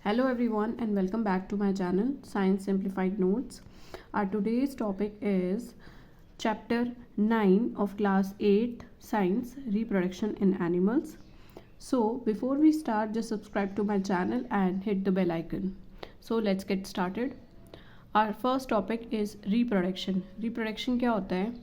Hello everyone and welcome back to my channel Science Simplified Notes. Our today's topic is chapter 9 of class 8 Science Reproduction in Animals. So before we start, just subscribe to my channel and hit the bell icon. So let's get started. Our first topic is reproduction. Reproduction क्या होता है?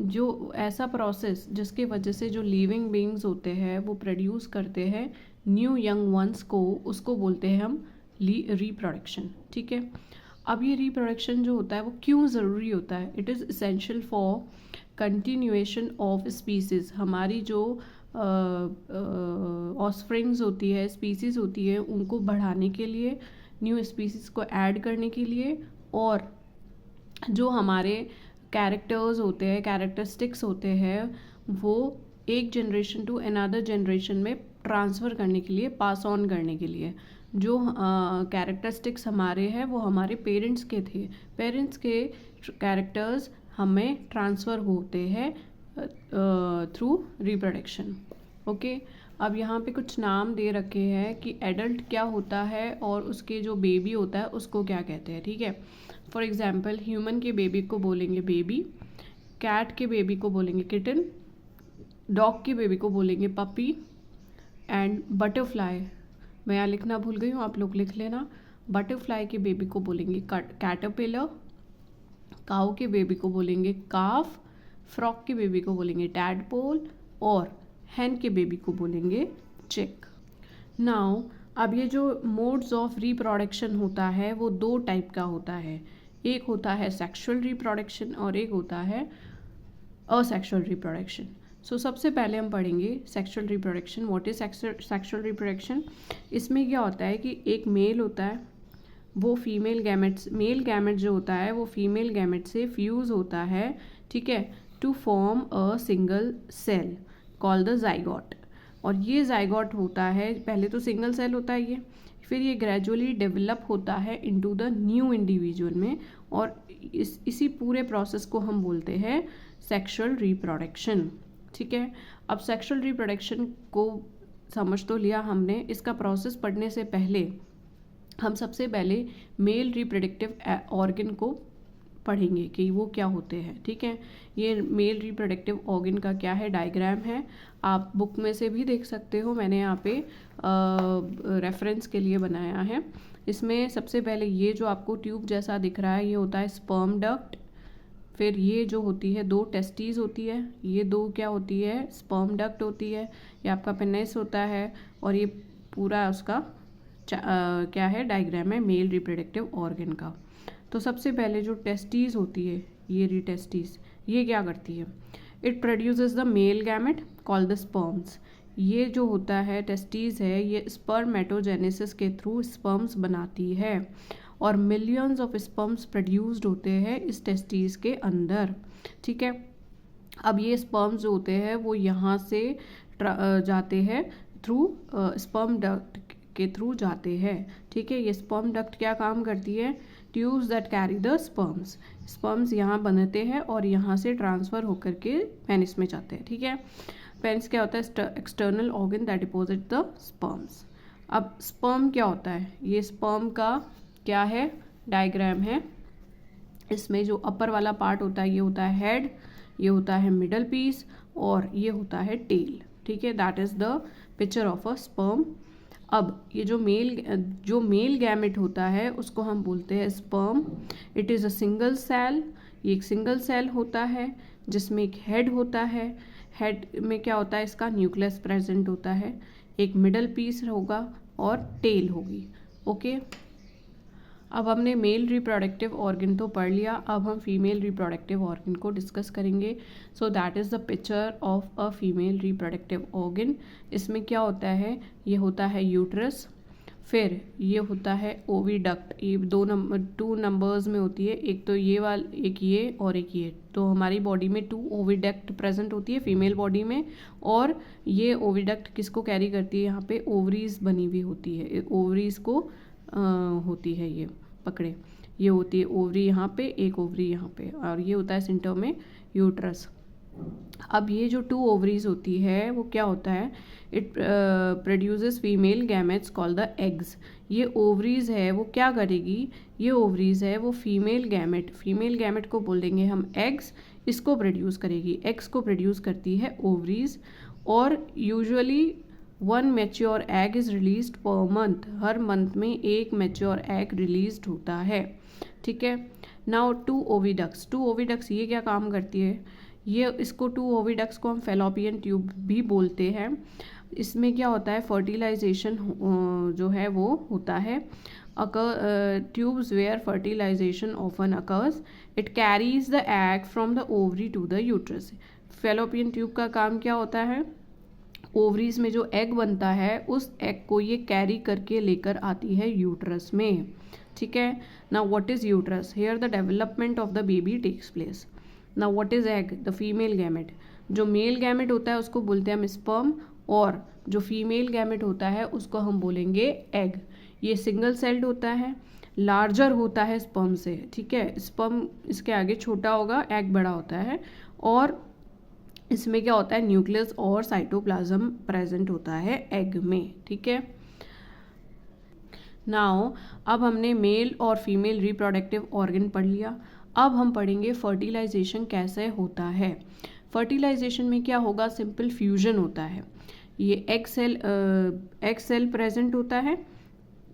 जो ऐसा process जिसके वजह से जो living beings होते हैं वो प्रोड्यूस करते हैं न्यू यंग वंस को, उसको बोलते हैं हम रिप्रोडक्शन. ठीक है. अब ये रिप्रोडक्शन जो होता है वो क्यों ज़रूरी होता है? It is essential for continuation of species. हमारी जो ऑस्प्रिंग्स होती है, स्पीसीज़ होती है, उनको बढ़ाने के लिए, न्यू स्पीसीज़ को ऐड करने के लिए, और जो हमारे कैरेक्टर्स होते हैं, कैरेक्टरिस्टिक्स होते हैं, वो एक जनरेशन टू अनदर जनरेशन में ट्रांसफ़र करने के लिए, पास ऑन करने के लिए. जो कैरेक्टरिस्टिक्स हमारे हैं वो हमारे पेरेंट्स के थे. पेरेंट्स के कैरेक्टर्स हमें ट्रांसफ़र होते हैं थ्रू रिप्रोडक्शन. ओके. अब यहाँ पे कुछ नाम दे रखे हैं कि एडल्ट क्या होता है और उसके जो बेबी होता है उसको क्या कहते हैं. ठीक है. फॉर एग्जांपल ह्यूमन के बेबी को बोलेंगे बेबी, कैट के बेबी को बोलेंगे किटन, डॉग के बेबी को बोलेंगे पपी, एंड बटरफ्लाई, मैं यहाँ लिखना भूल गई हूँ, आप लोग लिख लेना. बटरफ्लाई के बेबी को बोलेंगे कैटरपिलर, काऊ के बेबी को बोलेंगे काफ, फ्रॉक के बेबी को बोलेंगे टैडपोल, और हैन के बेबी को बोलेंगे चिक. नाउ अब ये जो मोड्स ऑफ रिप्रोडक्शन होता है वो दो टाइप का होता है. एक होता है सेक्सुअल रिप्रोडक्शन और एक होता है असेक्सुअल रिप्रोडक्शन. सो सबसे पहले हम पढ़ेंगे sexual reproduction. What is sexual reproduction? इसमें क्या होता है कि एक मेल होता है, वो फीमेल गैमेट्स, मेल गैमेट जो होता है वो फीमेल गैमेट से फ्यूज़ होता है. ठीक है. To form a single cell called the zygote. और ये जाइगोट होता है, पहले तो सिंगल सेल होता है ये, फिर ये ग्रेजुअली डेवलप होता है इनटू द न्यू इंडिविजुअल में, और इसी पूरे प्रोसेस को हम बोलते हैं सेक्सुअल रिप्रोडक्शन. ठीक है. अब सेक्सुअल रिप्रोडक्शन को समझ तो लिया हमने. इसका प्रोसेस पढ़ने से पहले हम सबसे पहले मेल रिप्रोडक्टिव ऑर्गन को पढ़ेंगे कि वो क्या होते हैं. ठीक है. ये मेल रिप्रोडक्टिव ऑर्गन का क्या है, डायग्राम है, आप बुक में से भी देख सकते हो, मैंने यहाँ पे रेफरेंस के लिए बनाया है. इसमें सबसे पहले ये जो आपको ट्यूब जैसा दिख रहा है ये होता है स्पर्म डक्ट. फिर ये जो होती है दो टेस्टीज होती है, ये दो क्या होती है, स्पर्म डक्ट होती है. ये आपका पेनिस होता है, और ये पूरा उसका क्या है, डायग्राम है मेल रिप्रोडक्टिव ऑर्गन का. तो सबसे पहले जो टेस्टीज होती है, ये टेस्टीज, ये क्या करती है, it produces the male gamete called the sperms. ये जो होता है टेस्टीज है, ये स्पर्मेटोजेनेसिस के थ्रू स्पर्म्स बनाती है, और मिलियंस ऑफ स्पर्म्स प्रोड्यूस्ड होते हैं इस टेस्टीज के अंदर. ठीक है. अब ये स्पर्म्स जो होते हैं वो यहाँ से जाते हैं थ्रू स्पर्म डक्ट के थ्रू जाते हैं. ठीक है. ये स्पर्म डक्ट क्या काम करती है, tubes that carry the sperms. Sperms यहाँ बनते हैं और यहाँ से ट्रांसफ़र होकर के पेनिस में जाते हैं. ठीक है. पेनिस क्या होता है, external organ that deposit the sperms. अब स्पर्म क्या होता है, ये स्पर्म का क्या है, डायग्राम है. इसमें जो अपर वाला पार्ट होता है ये होता है हेड, ये होता है मिडल पीस, और ये होता है टेल. ठीक है. That is the picture of a sperm. अब ये जो मेल गैमेट होता है उसको हम बोलते हैं sperm. It is a single cell. ये एक सिंगल सेल होता है जिसमें एक हेड होता है. हेड में क्या होता है, इसका न्यूक्लियस प्रेजेंट होता है, एक मिडल पीस होगा और टेल होगी. ओके. अब हमने मेल रिप्रोडक्टिव ऑर्गन तो पढ़ लिया, अब हम फीमेल रिप्रोडक्टिव ऑर्गन को डिस्कस करेंगे. So that is the picture of a female reproductive organ. इसमें क्या होता है, ये होता है यूट्रस, फिर ये होता है ओविडक्ट. ये टू नंबर्स में होती है, एक तो ये एक ये और एक ये. तो हमारी बॉडी में 2 ओविडक्ट प्रेजेंट होती है फीमेल बॉडी में, और ये ओविडक्ट किसको कैरी करती है, यहाँ पे ओवरीज बनी हुई होती है, ओवरीज को होती है ये पकड़े. ये होती है ओवरी यहाँ पे, एक ओवरी यहाँ पे, और ये होता है सेंटर में यूट्रस. अब ये जो 2 ओवरीज होती है वो क्या होता है, it produces female gametes called the eggs. ये ओवरीज है वो क्या करेगी, ये ओवरीज है वो फीमेल गैमेट को बोल देंगे हम एग्स, इसको प्रोड्यूस करेगी, एग्स को प्रोड्यूस करती है ओवरीज। और usually 1 mature egg is released per month, her month में 1 मैच्योर एग रिलीज्ड होता है, ठीक है। नाउ 2 ओविडक्ट्स ये क्या काम करती है, ये इसको 2 ओविडक्ट्स को हम फेलोपियन ट्यूब भी बोलते हैं। इसमें क्या होता है, फर्टिलाइजेशन जो है वो होता है। Tubes where fertilization often occurs, it carries the egg from the ovary to the uterus. Fallopian tube का काम क्या होता है, ओवरीज में जो एग बनता है उस एग को ये कैरी करके लेकर आती है यूट्रस में, ठीक है। Now what is uterus, here the development of the baby takes place. Now what is egg, the female gamete. जो मेल गैमेट होता है उसको बोलते हैं हम स्पर्म, और जो फीमेल गैमेट होता है उसको हम बोलेंगे एग। ये सिंगल सेल्ड होता है, लार्जर होता है स्पर्म से, ठीक है। स्पर्म इसके आगे छोटा होगा, एग बड़ा होता है, और इसमें क्या होता है, न्यूक्लियस और साइटोप्लाज्म प्रेजेंट होता है एग में, ठीक है। नाउ अब हमने मेल और फीमेल रिप्रोडक्टिव ऑर्गन पढ़ लिया। अब हम पढ़ेंगे फर्टिलाइजेशन कैसे होता है। फर्टिलाइजेशन में क्या होगा, सिंपल फ्यूजन होता है। ये एग सेल प्रेजेंट होता है,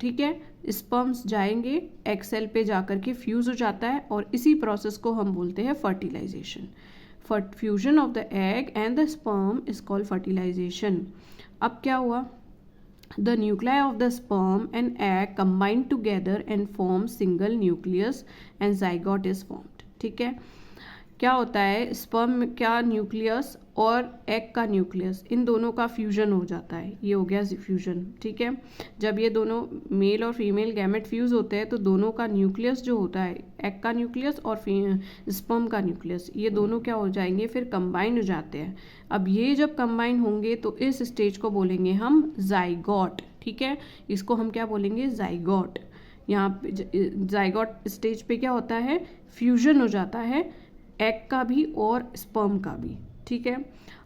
ठीक है। स्पर्म्स जाएंगे एग सेल पे जाकर के फ्यूज हो जाता है, और इसी प्रोसेस को हम बोलते हैं fertilization. Fusion of the egg and the sperm is called fertilization. अब क्या हुआ, the nuclei of the sperm and egg combine together and form single nucleus and zygote is formed, ठीक है। क्या होता है, स्पर्म का न्यूक्लियस और एग का न्यूक्लियस, इन दोनों का फ्यूजन हो जाता है, ये हो गया फ्यूजन, ठीक है। जब ये दोनों मेल और फीमेल गैमेट फ्यूज होते हैं तो दोनों का न्यूक्लियस जो होता है, एग का न्यूक्लियस और स्पर्म का न्यूक्लियस, ये दोनों क्या हो जाएंगे, फिर कंबाइन हो जाते हैं। अब ये जब कंबाइन होंगे तो इस स्टेज को बोलेंगे हम जाइगोट, ठीक है। इसको हम क्या बोलेंगे, जाइगोट। यहाँ पे जाइगोट स्टेज पे क्या होता है, फ्यूजन हो जाता है एग का भी और स्पर्म का भी, ठीक है।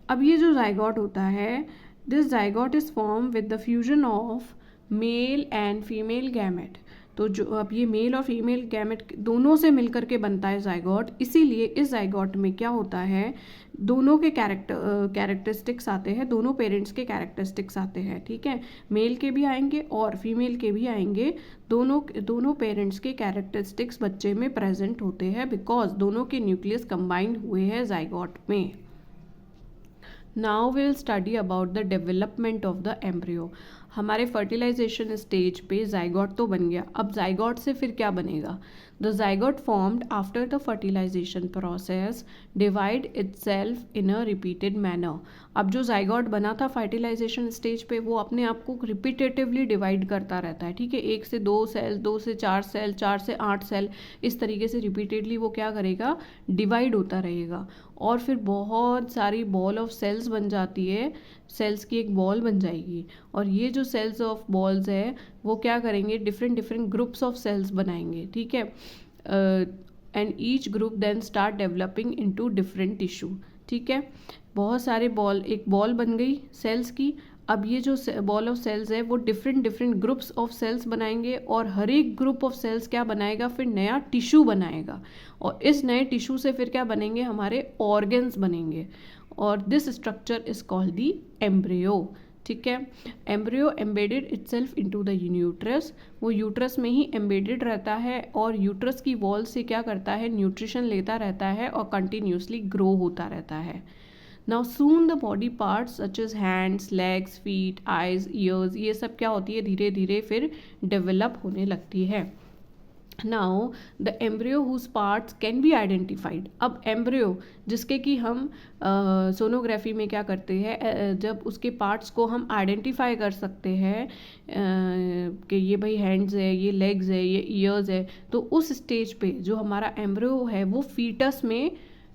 अब ये जो जाइगोट होता है, this zygote is form with the fusion of male and female gamete. तो जो अब ये मेल और फीमेल गैमेट दोनों से मिलकर के बनता है जाइगोट, इसीलिए इस जाइगोट में क्या होता है, दोनों के कैरेक्टरिस्टिक्स आते हैं, दोनों पेरेंट्स के कैरेक्टरिस्टिक्स आते हैं, ठीक है। मेल के भी आएंगे और फीमेल के भी आएंगे, दोनों पेरेंट्स के कैरेक्टरिस्टिक्स बच्चे में प्रेजेंट होते हैं, बिकॉज दोनों के न्यूक्लियस कंबाइंड हुए हैं जाइगोट में। Now we will study about the development of the embryo. हमारे फर्टिलाइजेशन स्टेज पे जाइगोट तो बन गया, अब जाइगोट से फिर क्या बनेगा, the zygote formed after the fertilization process divide itself in a repeated manner. अब जो जाइगोट बना था फर्टिलाइजेशन स्टेज पे वो अपने आप को रिपीटेटिवली डिवाइड करता रहता है, ठीक है। 1 से 2 सेल, 2 से 4 सेल, 4 से 8 सेल, इस तरीके से रिपीटेडली वो क्या करेगा, डिवाइड होता रहेगा, और फिर बहुत सारी बॉल ऑफ सेल्स बन जाती है, सेल्स की एक बॉल बन जाएगी, और ये जो सेल्स ऑफ बॉल्स है वो क्या करेंगे, different different groups of cells बनाएंगे, ठीक है। And each group then start developing into different tissue, ठीक है। बहुत सारे एक बॉल बन गई सेल्स की। अब ये जो बॉल ऑफ सेल्स है वो different different groups of cells बनाएंगे, और हर एक ग्रुप ऑफ सेल्स क्या बनाएगा, फिर नया टिश्यू बनाएगा, और इस नए टिश्यू से फिर क्या बनेंगे, हमारे ऑर्गन्स बनेंगे, और this structure is called the embryo, ठीक है। Embryo embedded itself into the uterus, वो यूट्रस में ही एम्बेडेड रहता है, और यूट्रस की वॉल से क्या करता है, न्यूट्रिशन लेता रहता है और कंटिन्यूसली ग्रो होता रहता है। Now soon the body parts such as hands, legs, feet, eyes, ears, ये सब क्या होती है, धीरे धीरे फिर डेवलप होने लगती है। Now the embryo whose parts can be identified. अब एम्ब्रियो जिसके कि हम सोनोग्राफी में क्या करते हैं, जब उसके पार्ट्स को हम आइडेंटिफाई कर सकते हैं कि ये भाई हैंड्स है, ये लेग्स है, ये ईयर्स है, तो उस स्टेज पे जो हमारा एम्ब्रियो है वो फीटस में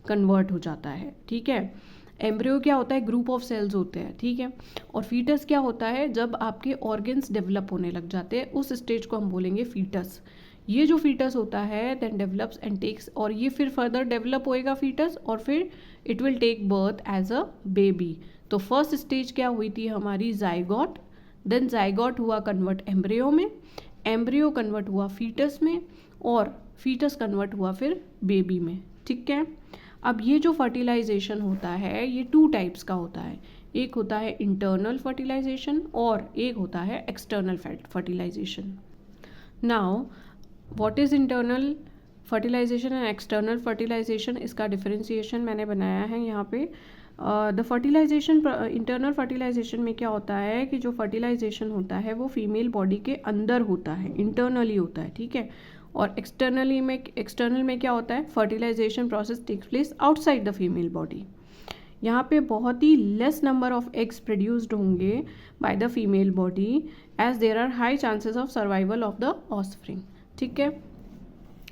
कन्वर्ट हो जाता है, ठीक है। एम्ब्रियो क्या होता है, ग्रुप ऑफ सेल्स होते हैं, ठीक है। और फीटस क्या होता है, जब आपके ऑर्गन्स डेवलप होने लग जाते हैं, उस स्टेज को हम बोलेंगे फीटस। ये जो फीटस होता है देन डेवलप्स एंड टेक्स, और ये फिर फर्दर डेवलप होएगा फीटस और फिर it will take birth as a baby. तो फर्स्ट स्टेज क्या हुई थी हमारी, जाइगोट, देन जाइगोट हुआ कन्वर्ट एम्ब्रियो में, एम्ब्रियो कन्वर्ट हुआ फीटस में, और फीटस कन्वर्ट हुआ फिर बेबी में। ठीक है, अब ये जो फर्टिलाइजेशन होता है ये 2 टाइप्स का होता है, एक होता है इंटरनल फर्टिलाइजेशन और एक होता है external fertilization. Now what is internal fertilization and external fertilization, इसका डिफरेंशिएशन मैंने बनाया है यहाँ पे। द फर्टिलाइजेशन, इंटरनल फर्टिलाइजेशन में क्या होता है कि जो फर्टिलाइजेशन होता है वो फीमेल बॉडी के अंदर होता है, इंटरनली होता है, ठीक है। और एक्सटर्नल में क्या होता है, fertilization process takes place outside the female body. यहाँ पे बहुत ही less number of eggs produced होंगे by the female body as there are high chances of survival of the offspring. ठीक है,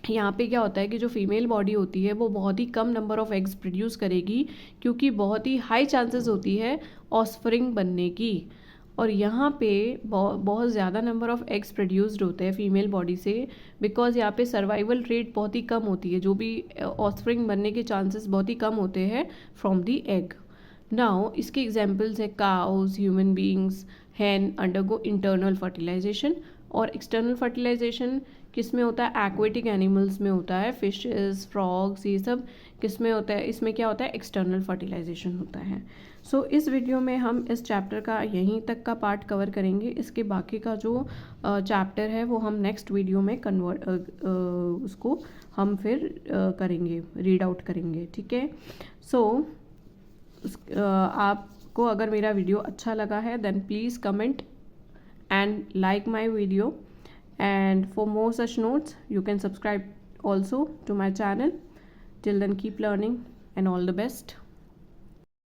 यहाँ पे क्या होता है कि जो फीमेल बॉडी होती है वो बहुत ही कम नंबर ऑफ एग्स प्रोड्यूस करेगी क्योंकि बहुत ही हाई चांसेस होती है ऑफस्प्रिंग बनने की। और यहाँ पे बहुत ज़्यादा नंबर ऑफ एग्स प्रोड्यूस्ड होते हैं फीमेल बॉडी से, बिकॉज यहाँ पे सर्वाइवल रेट बहुत ही कम होती है, जो भी ऑफस्प्रिंग बनने के चांसेस बहुत ही कम होते हैं फ्रॉम दी एग। नाउ इसके एग्जांपल्स है काउज, ह्यूमन बींग्स, हैन अंडरगो इंटरनल फर्टिलाइजेशन। और एक्सटर्नल फर्टिलाइजेशन किस में होता है, एक्वेटिक एनिमल्स में होता है, फिशेस, फ्रॉग्स, ये सब किस में होता है, इसमें क्या होता है, एक्सटर्नल फर्टिलाइजेशन होता है। सो इस वीडियो में हम इस चैप्टर का यहीं तक का पार्ट कवर करेंगे, इसके बाकी का जो चैप्टर है वो हम नेक्स्ट वीडियो में उसको हम फिर करेंगे, रीड आउट करेंगे। ठीक है, सो आपको अगर मेरा वीडियो अच्छा लगा है then please comment and like my video, and for more such notes you can subscribe also to my channel. Till then keep learning and all the best.